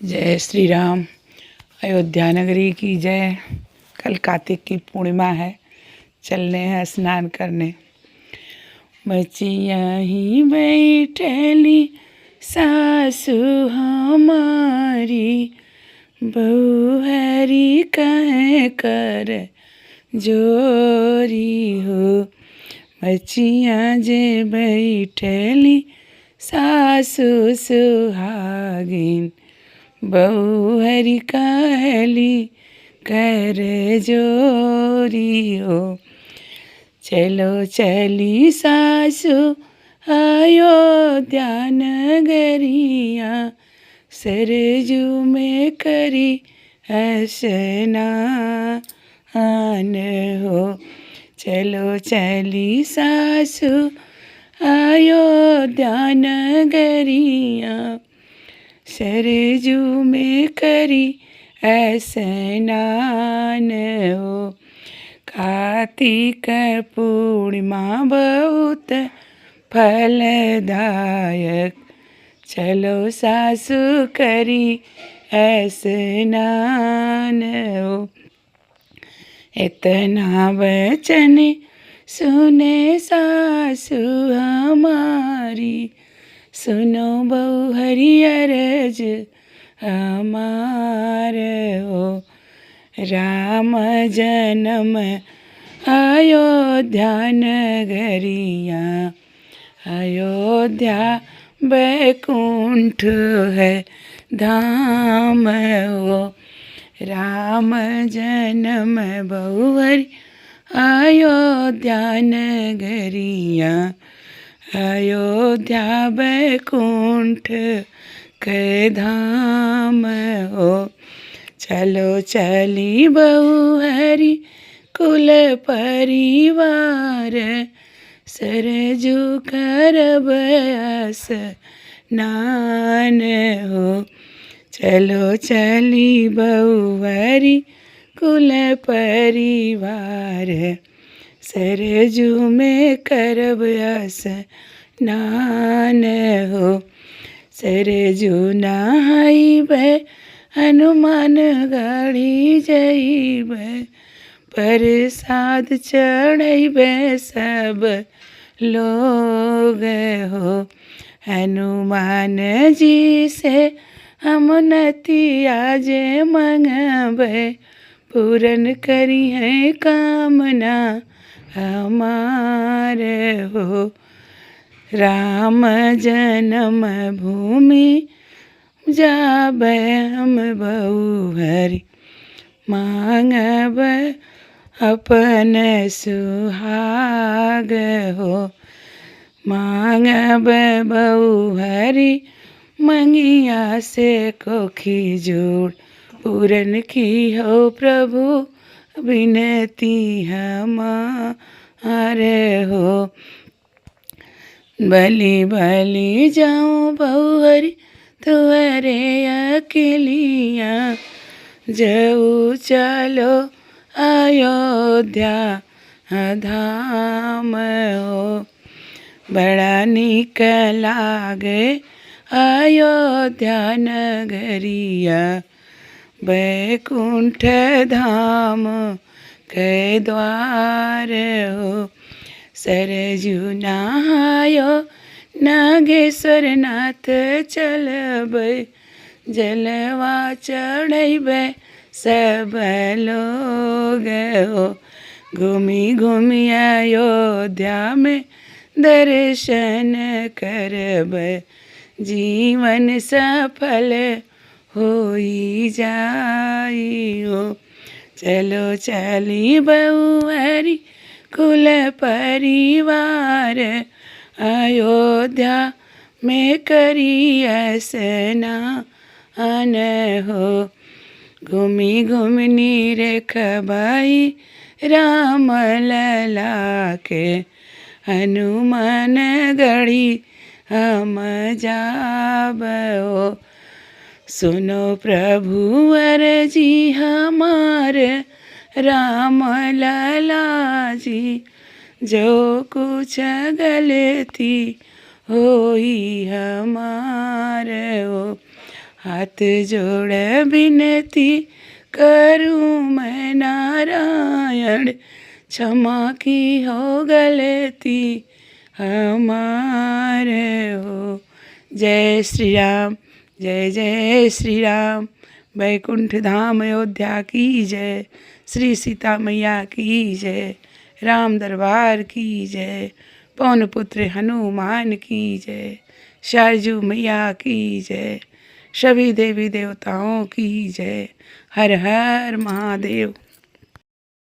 जय श्री राम। अयोध्या नगरी की जय। कल कार्तिक की पूर्णिमा है, चलने हैं स्नान करने। बचिया ही बैठली सासु हमारी, बहू हरी कहे कर जोरी हो। बचिया जे बैठली सासु सुहागिन, बहू हरि कहली कर जोरी हो। चलो चली सासु अयोध्या नगरिया, सरजू में करी स्नान हो। चलो चली सासु अयोध्या नगरिया, सरजू में करी स्नान हो। कार्तिक पूर्णिमा बहुत फलदायक, चलो सासु करी स्नान हो। इतना वचन सुने सासु हमारी, सुनो बहू हरि अरज हमार हो। राम जन्म अयोध्या नगरिया, अयोध्या बैकुंठ है धाम हो। राम जन्म बहू हरि अयोध्या नगरिया, अयोध्या बैकुंठ के धाम हो। चलो चली बहू हरि कुल परिवार, सरजू करब स्नान हो। चलो चली बहू हरि कुल परिवार, सरजू में करब स्नान हो। सरजू नहाइबे हनुमान गढ़ी जइबे, प्रसाद चढ़ैबे सब लोग हो। हनुमान जी से हम नतिया जे मंगबै, पूरन करी है कामना हमार हो। राम जन्म भूमि जाबै हम बहू हरि, मांगब अपन सुहाग हो। मांगब बहू हरि मंगिया से कोखी जोड़, पूरन की हो प्रभु विनती हमार हो। बलि बलि जाऊँ बहू हरि तुअरे अकेलिया, जाऊ चलो अयोध्या धाम हो। बड़ा निक लागे अयोध्या नगरिया, बैकुंठ धाम के द्वार हो। सरजू नहायो नागेश्वर नाथ चलबै, जलवा चढ़ैबे सब लोग हो। घूमी घूमी अयोध्या में दर्शन करबै, जीवन सफल होई जाई हो। चलो चली बहू हरि कुल परिवार, अयोध्या में करी स्नान हो। घूमी घूमनी रेखबाई राम लला के, हनुमान गढ़ी हम जाबो। सुनो प्रभु अरजी हमार राम लला जी, जो कुछ गलती होई हमार हो। हाथ जोड़ विनती करूं मैं नारायण, क्षमा की हो गलती हमारे हो। जय श्री राम, जय जय श्री राम। वैकुंठ धाम अयोध्या की जय, श्री सीता मैया की जय, राम दरबार की जय, पवन पुत्र हनुमान की जय, शारजू मैया की जय, सभी देवी देवताओं की जय। हर हर महादेव।